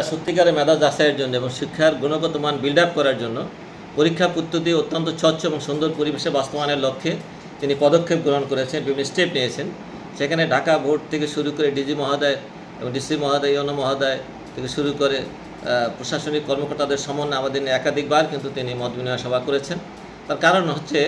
সত্যিকারের মেধা যাচাইয়ের জন্য এবং শিক্ষার গুণগত মান বিল্ড আপ করার জন্য পরীক্ষা পদ্ধতি অত্যন্ত স্বচ্ছ এবং সুন্দর পরিবেশে বাস্তবায়নের লক্ষ্যে তিনি পদক্ষেপ গ্রহণ করেছেন, বিভিন্ন স্টেপ নিয়েছেন। সেখানে ঢাকা বোর্ড থেকে শুরু করে ডিজি মহোদয় এবং ডিসি মহোদয়, ইউনো মহোদয় থেকে শুরু করে প্রশাসনিক কর্মকর্তাদের সমন্বয়ে আমাদের নিয়ে একাধিকবার কিন্তু তিনি মত বিনিময় সভা করেছেন। তার কারণ হচ্ছে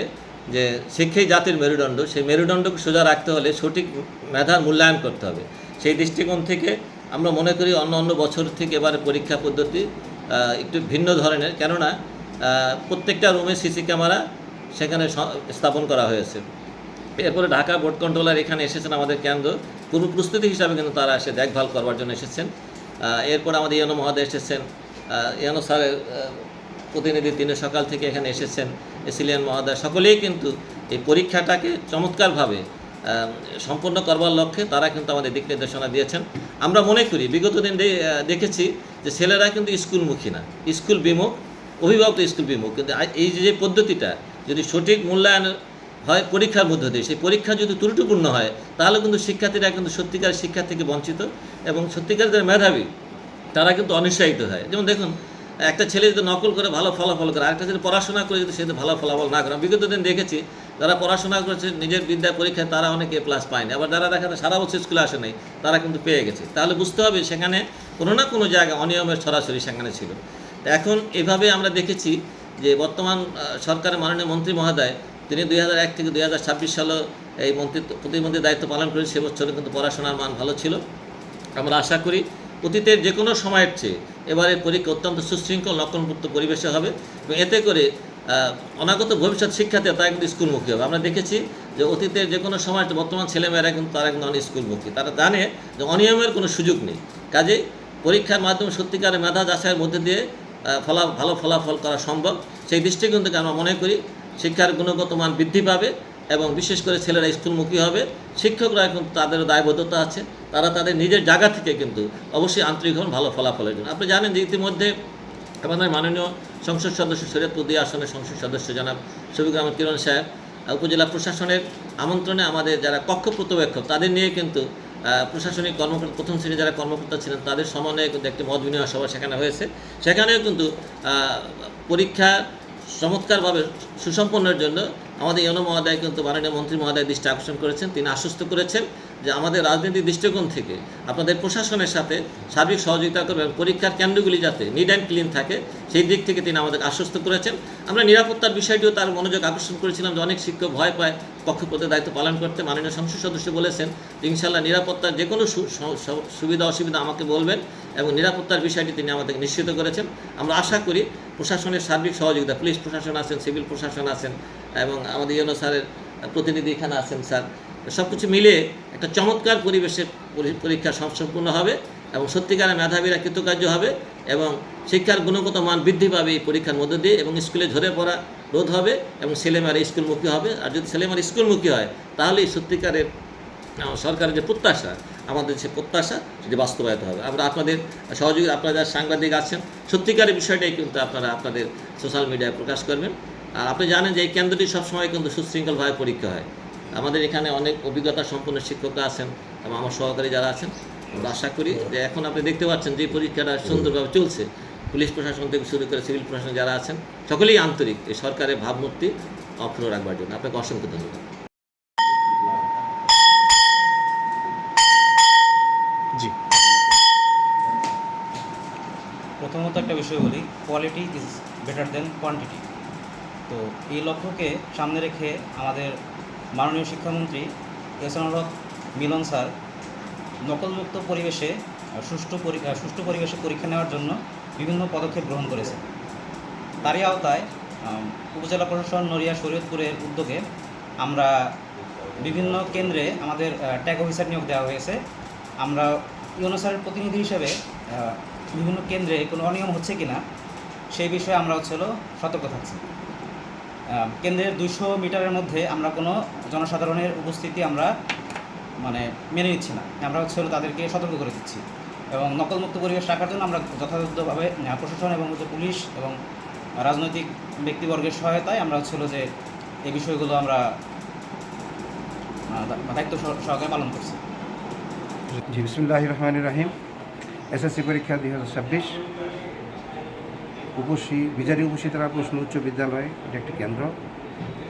যে শিক্ষাই জাতির মেরুদণ্ড, সেই মেরুদণ্ডকে সোজা রাখতে হলে সঠিক মেধার মূল্যায়ন করতে হবে। সেই দৃষ্টিকোণ থেকে আমরা মনে করি অন্য বছর থেকে এবারে পরীক্ষা পদ্ধতি একটু ভিন্ন ধরনের, কেননা প্রত্যেকটা রুমে সিসি ক্যামেরা সেখানে স্থাপন করা হয়েছে। এরপরে ঢাকা বোর্ড কন্ট্রোলার এখানে এসেছেন আমাদের কেন্দ্র পূর্ব প্রস্তুতি হিসাবে, কিন্তু তারা এসে দেখভাল করবার জন্য এসেছেন। এরপর আমাদের ইউনো মহোদয় এসেছেন, ইউনো স্যারের প্রতিনিধি তিনি সকাল থেকে এখানে এসেছেন, এসিলিয়ান মহোদয়, সকলেই কিন্তু এই পরীক্ষাটাকে চমৎকারভাবে সম্পন্ন করবার লক্ষ্যে তারা কিন্তু আমাদের দিক নির্দেশনা দিয়েছেন। আমরা মনে করি বিগত দিন দেখেছি যে ছেলেরা কিন্তু স্কুলমুখী না, স্কুল বিমুখ, অভিভাবক স্কুল বিমুখ। কিন্তু এই যে পদ্ধতিটা যদি সঠিক মূল্যায়ন হয় পরীক্ষার মধ্য দিয়ে, সেই পরীক্ষা যদি ত্রুটিপূর্ণ হয় তাহলে কিন্তু শিক্ষার্থীরা কিন্তু সত্যিকার শিক্ষা থেকে বঞ্চিত এবং সত্যিকার যারা মেধাবী তারা কিন্তু অনিৎসাহিত হয়। যেমন দেখুন, একটা ছেলে যদি নকল করে ভালো ফলাফল করে, আরেকটা যদি পড়াশোনা করে যদি সে ভালো ফলাফল না করে, বিগত দিন দেখেছি যারা পড়াশোনা করেছে নিজের বিদ্যা পরীক্ষায় তারা অনেকে প্লাস পায়নি, আবার যারা দেখা যায় সারা বছর স্কুলে আসে নাই তারা কিন্তু পেয়ে গেছে। তাহলে বুঝতে হবে সেখানে কোনো না কোনো জায়গায় অনিয়মের সরাসরি সেখানে ছিল। এখন এভাবে আমরা দেখেছি যে বর্তমান সরকারের মাননীয় মন্ত্রী মহোদয় তিনি 2001 থেকে 2026 সালে এই প্রতিমন্ত্রীর দায়িত্ব পালন করেন। সে বছরে কিন্তু পড়াশোনার মান ভালো ছিল। আমরা আশা করি অতীতের যে কোনো সময়ের চেয়ে এবারের পরীক্ষা অত্যন্ত সুশৃঙ্খল নকলমুক্ত পরিবেশে হবে এবং এতে করে অনাগত ভবিষ্যৎ শিক্ষার্থী তারা কিন্তু স্কুলমুখী হবে। আমরা দেখেছি যে অতীতের যে কোনো সময় বর্তমান ছেলেমেয়েরা কিন্তু তারা কিন্তু অনেক স্কুলমুখী, তারা জানে যে অনিয়মের কোনো সুযোগ নেই। কাজেই পরীক্ষার মাধ্যমে সত্যিকারের মেধা যাচাইয়ের মধ্যে দিয়ে ভালো ফলাফল করা সম্ভব। সেই দৃষ্টিকোণ থেকে আমরা মনে করি শিক্ষার গুণগত মান বৃদ্ধি পাবে এবং বিশেষ করে ছেলেরা স্কুলমুখী হবে। শিক্ষকরা কিন্তু তাদেরও দায়বদ্ধতা আছে, তারা তাদের নিজের জায়গা থেকে কিন্তু অবশ্যই আন্তরিক হন ভালো ফলাফলের জন্য। আপনি জানেন যে ইতিমধ্যে আমাদের মাননীয় সংসদ সদস্য শরীয়তপুর 2 আসনের সংসদ সদস্য জনাব শফিকুর রহমান কিরণ সাহেব উপজেলা প্রশাসনের আমন্ত্রণে আমাদের যারা কক্ষ পর্যবেক্ষক তাদের নিয়ে কিন্তু প্রশাসনিক কর্মকর্তা, প্রথম শ্রেণীর যারা কর্মকর্তা ছিলেন তাদের সমন্বয়ে কিন্তু একটি মত বিনিময় সভা সেখানে হয়েছে। সেখানেও কিন্তু পরীক্ষা চমৎকারভাবে সুসম্পন্নের জন্য আমাদের ইউনো মহোদয় কিন্তু মাননীয় মন্ত্রী মহোদয় দৃষ্টি আকর্ষণ করেছেন। তিনি আশ্বস্ত করেছেন যে আমাদের রাজনীতির দৃষ্টিকোণ থেকে আপনাদের প্রশাসনের সাথে সার্বিক সহযোগিতা করবেন, পরীক্ষার কেন্দ্রগুলি যাতে নিট অ্যান্ড ক্লিন থাকে সেই দিক থেকে তিনি আমাদের আশ্বস্ত করেছেন। আমরা নিরাপত্তার বিষয়টিও তার মনোযোগ আকর্ষণ করেছিলাম যে অনেক শিক্ষক ভয় পায় কক্ষপথে দায়িত্ব পালন করতে। মাননীয় সংসদ সদস্য বলেছেন যে ইনশাআল্লাহ নিরাপত্তার যে কোনো সুবিধা অসুবিধা আমাকে বলবেন এবং নিরাপত্তার বিষয়টি তিনি আমাদের নিশ্চিত করেছেন। আমরা আশা করি প্রশাসনের সার্বিক সহযোগিতা, পুলিশ প্রশাসন আছেন, সিভিল প্রশাসন আছেন এবং আমাদের ইউনো স্যারের প্রতিনিধি এখানে আছেন স্যার, সব কিছু মিলে একটা চমৎকার পরিবেশে পরীক্ষা সম্পূর্ণ হবে এবং সত্যিকারের মেধাবীরা কৃতকার্য হবে এবং শিক্ষার গুণগত মান বৃদ্ধি পাবে এই পরীক্ষার মধ্য দিয়ে এবং স্কুলে ঝরে পড়া রোধ হবে এবং ছেলেমেয়েরা স্কুলমুখী হবে। আর যদি ছেলেমেয়েরা স্কুলমুখী হয় তাহলেই সত্যিকারের সরকারের যে প্রত্যাশা, আমাদের যে প্রত্যাশা সেটি বাস্তবায়িত হবে। আমরা আপনাদের সহযোগী, আপনারা যারা সাংবাদিক আছেন সত্যিকারের বিষয়টাই কিন্তু আপনারা আপনাদের সোশ্যাল মিডিয়ায় প্রকাশ করবেন। আর আপনি জানেন যে এই কেন্দ্রটি সবসময় কিন্তু সুশৃঙ্খলভাবে পরীক্ষা হয়। আমাদের এখানে অনেক অভিজ্ঞতা সম্পন্ন শিক্ষকরা আছেন এবং আমার সহকারী যারা আছেন। আমরা আশা করি যে এখন আপনি দেখতে পাচ্ছেন যে পরীক্ষাটা সুন্দরভাবে চলছে, পুলিশ প্রশাসন থেকে শুরু করে সিভিল প্রশাসন যারা আছেন সকলেই আন্তরিক এই সরকারের ভাবমূর্তি অক্ষুণ্ণ রাখবার জন্য। আপনাকে অসংখ্য ধন্যবাদ। জি, প্রথমত একটা বিষয় বলি, quality is better then quantity. তো এই লক্ষ্যকে সামনে রেখে আমাদের মাননীয় শিক্ষামন্ত্রী এহসানুল হক মিলন স্যার নকলমুক্ত পরিবেশে সুষ্ঠু পরিবেশে পরীক্ষা নেওয়ার জন্য বিভিন্ন পদক্ষেপ গ্রহণ করেছে। তারই আওতায় উপজেলা প্রশাসন নড়িয়া শরীয়তপুরের উদ্যোগে আমরা বিভিন্ন কেন্দ্রে আমাদের ট্যাগ অফিসার নিয়োগ দেওয়া হয়েছে। আমরা ইউনো স্যারের প্রতিনিধি হিসেবে বিভিন্ন কেন্দ্রে কোনো অনিয়ম হচ্ছে কিনা সেই বিষয়ে আমরা সতর্ক থাকছি। কেন্দ্রের 200 মিটারের মধ্যে আমরা কোনো জনসাধারণের উপস্থিতি আমরা মেনে নিচ্ছি না, আমরা তাদেরকে সতর্ক করে দিচ্ছি এবং নকলমুক্ত পরিবেশ রাখার জন্য আমরা যথাযথভাবে প্রশাসন এবং পুলিশ এবং রাজনৈতিক ব্যক্তিবর্গের সহায়তায় আমরা যে এই বিষয়গুলো আমরা দায়িত্ব সহকারে পালন করছি। জি, বিসমিল্লাহির রহমানির রহিম। এসএসসি পরীক্ষা 2026 বিচারী উপশীতলা প্রশ্ন উচ্চ বিদ্যালয়, এটা একটি কেন্দ্র।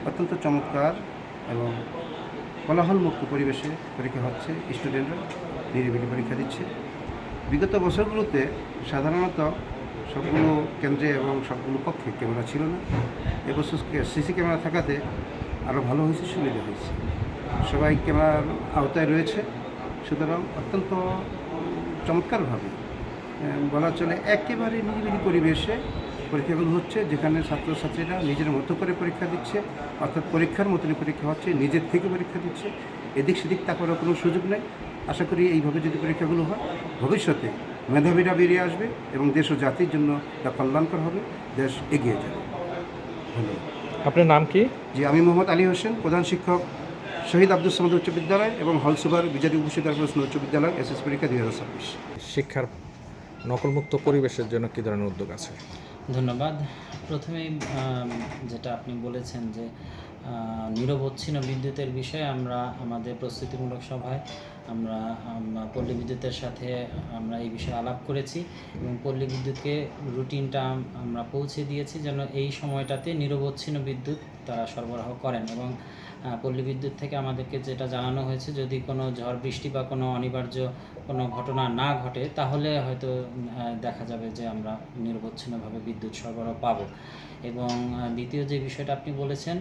অত্যন্ত চমৎকার এবং কোলাহলমুক্ত পরিবেশে পরীক্ষা হচ্ছে, স্টুডেন্টরা নিরিবিলি পরীক্ষা দিচ্ছে। বিগত বছরগুলোতে সাধারণত সবগুলো কেন্দ্রে এবং সবগুলো কক্ষে ক্যামেরা ছিল না। এবছর সিসি ক্যামেরা থাকাতে আরও ভালো হয়েছে, সুবিধা হয়েছে। সবাই ক্যামেরার আওতায় রয়েছে, সুতরাং অত্যন্ত চমৎকারভাবে বলা চলে একেবারে নিরিবিলি পরিবেশে পরীক্ষাগুলো হচ্ছে, যেখানে ছাত্রছাত্রীরা নিজের মতো করে পরীক্ষা দিচ্ছে, অর্থাৎ পরীক্ষার মতনই পরীক্ষা হচ্ছে, নিজের থেকে পরীক্ষা দিচ্ছে, এদিক সেদিক তাকানোর কোনো সুযোগ নেই। আশা করি এইভাবে যদি পরীক্ষাগুলো হয়, ভবিষ্যতে মেধাবীরা বেরিয়ে আসবে এবং দেশ ও জাতির জন্য তা কল্যাণকর হবে, দেশ এগিয়ে যাবে। ধন্যবাদ। আপনার নাম কি? জি, আমি মোহাম্মদ আলী হোসেন, প্রধান শিক্ষক, শহীদ আব্দুল সামাদ উচ্চ বিদ্যালয় এবং হলসুবার বিচারী উপশীতলা প্রশ্ন উচ্চ বিদ্যালয়, এসএসসি পরীক্ষা 2026। শিক্ষার নকলমুক্ত পরিবেশের জন্য কী ধরনের উদ্যোগ আছে? ধন্যবাদ। প্রথমেই যেটা আপনি বলেছেন যে নিরবচ্ছিন্ন বিদ্যুতের বিষয়ে আমরা আমাদের প্রস্তুতিমূলক সভায় আমরা পল্লী বিদ্যুতের সাথে আমরা এই বিষয়ে আলাপ করেছি এবং পল্লী বিদ্যুৎকে রুটিনটা আমরা পৌঁছে দিয়েছি যেন এই সময়টাতে নিরবচ্ছিন্ন বিদ্যুৎ তারা সরবরাহ করেন। এবং পল্লী বিদ্যুৎ থেকে আমাদেরকে যেটা জানানো হয়েছে, যদি কোনো ঝড় বৃষ্টি বা কোনো অনিবার্য কোনো ঘটনা না ঘটে তাহলে হয়তো দেখা যাবে যে আমরা নিরবচ্ছিন্নভাবে বিদ্যুৎ সরবরাহ পাব। এবং দ্বিতীয় যে বিষয়টা আপনি বলেছেন,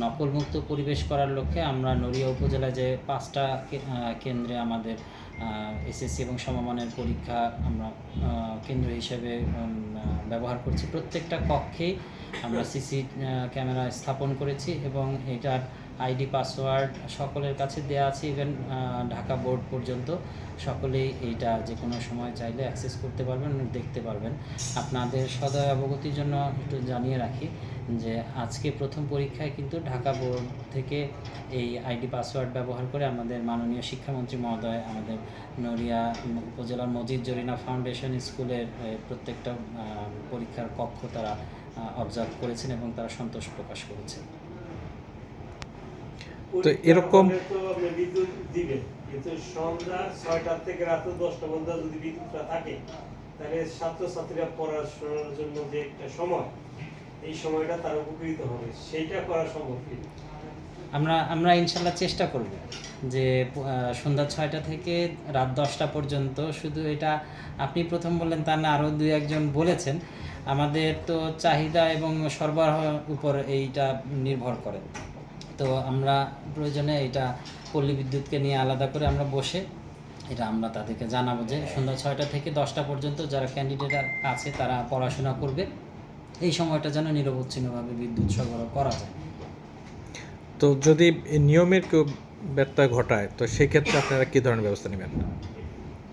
নকলমুক্ত পরিবেশ করার লক্ষ্যে আমরা নড়িয়া উপজেলায় যে 5টা কেন্দ্রে আমাদের এসএসসি এবং সমমানের পরীক্ষা আমরা কেন্দ্র হিসেবে ব্যবহার করছি। প্রত্যেকটা কক্ষেই আমরা সিসি ক্যামেরা স্থাপন করেছি এবং এটার আইডি পাসওয়ার্ড সকলের কাছে দেওয়া আছে, ইভেন ঢাকা বোর্ড পর্যন্ত সকলেই এইটা যে কোনো সময় চাইলে অ্যাক্সেস করতে পারবেন, দেখতে পারবেন। আপনাদের সদয় অবগতির জন্য একটু জানিয়ে রাখি যে আজকে প্রথম পরীক্ষায় কিন্তু ঢাকা বোর্ড থেকে এই আইডি পাসওয়ার্ড ব্যবহার করে আমাদের মাননীয় শিক্ষামন্ত্রী মহোদয় আমাদের নড়িয়া উপজেলার মজিদ জরিনা ফাউন্ডেশন স্কুলের প্রত্যেকটা পরীক্ষার কক্ষ তারা অবজার্ভ করেছেন এবং তারা সন্তোষ প্রকাশ করেছেন। তো এরকম বিদ্যুৎ দিবেন, কিন্তু সন্ধ্যা 6টা থেকে রাত 10টা পর্যন্ত যদি বিদ্যুৎটা থাকে তাহলে ছাত্রছাত্রীরা পড়াশোনার জন্য যে একটা সময়, এই সময়টা তারা উপকৃত হবে, সেইটা করা সম্ভব কি? আমরা ইনশাল্লাহ চেষ্টা করব যে সন্ধ্যা 6টা থেকে রাত 10টা পর্যন্ত। শুধু এটা আপনি প্রথম বললেন তা না, আরও 2-1 জন বলেছেন। আমাদের তো চাহিদা এবং সরবরাহের উপর এইটা নির্ভর করে। তো আমরা প্রয়োজনে এটা পল্লী বিদ্যুৎকে নিয়ে আলাদা করে আমরা বসে এটা আমরা তাদেরকে জানাবো যে সন্ধ্যা 6টা থেকে 10টা পর্যন্ত যারা ক্যান্ডিডেট আছে তারা পড়াশোনা করবে, এই সময়টা যেন নিরবচ্ছিন্নভাবে বিদ্যুৎ সরবরাহ করা যায়। তো যদি নিয়মের কেউ ব্যত্যয় ঘটায় তো সেক্ষেত্রে আপনারা কী ধরনের ব্যবস্থা নেবেন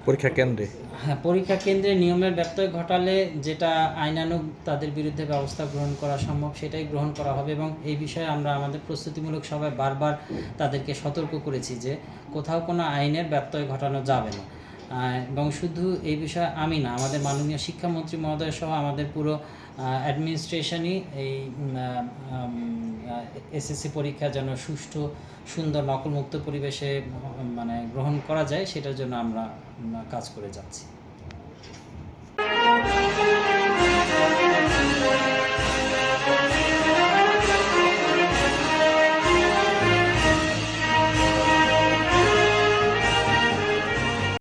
পরীক্ষা কেন্দ্রে? হ্যাঁ, পরীক্ষা কেন্দ্রে নিয়মের ব্যত্যয় ঘটালে যেটা আইনানুগ তাদের বিরুদ্ধে ব্যবস্থা গ্রহণ করা সম্ভব সেটাই গ্রহণ করা হবে। এবং এই বিষয়ে আমরা আমাদের প্রস্তুতিমূলক সভায় বারবার তাদেরকে সতর্ক করেছি যে কোথাও কোনো আইনের ব্যত্যয় ঘটানো যাবে না। এবং শুধু এই বিষয়ে আমি না, আমাদের মাননীয় শিক্ষামন্ত্রী মহোদয় সহ আমাদের পুরো অ্যাডমিনিস্ট্রেশনই এই এসএসসি পরীক্ষা যেন সুষ্ঠু সুন্দর নকলমুক্ত পরিবেশে গ্রহণ করা যায় সেটার জন্য আমরা কাজ করে যাচ্ছি।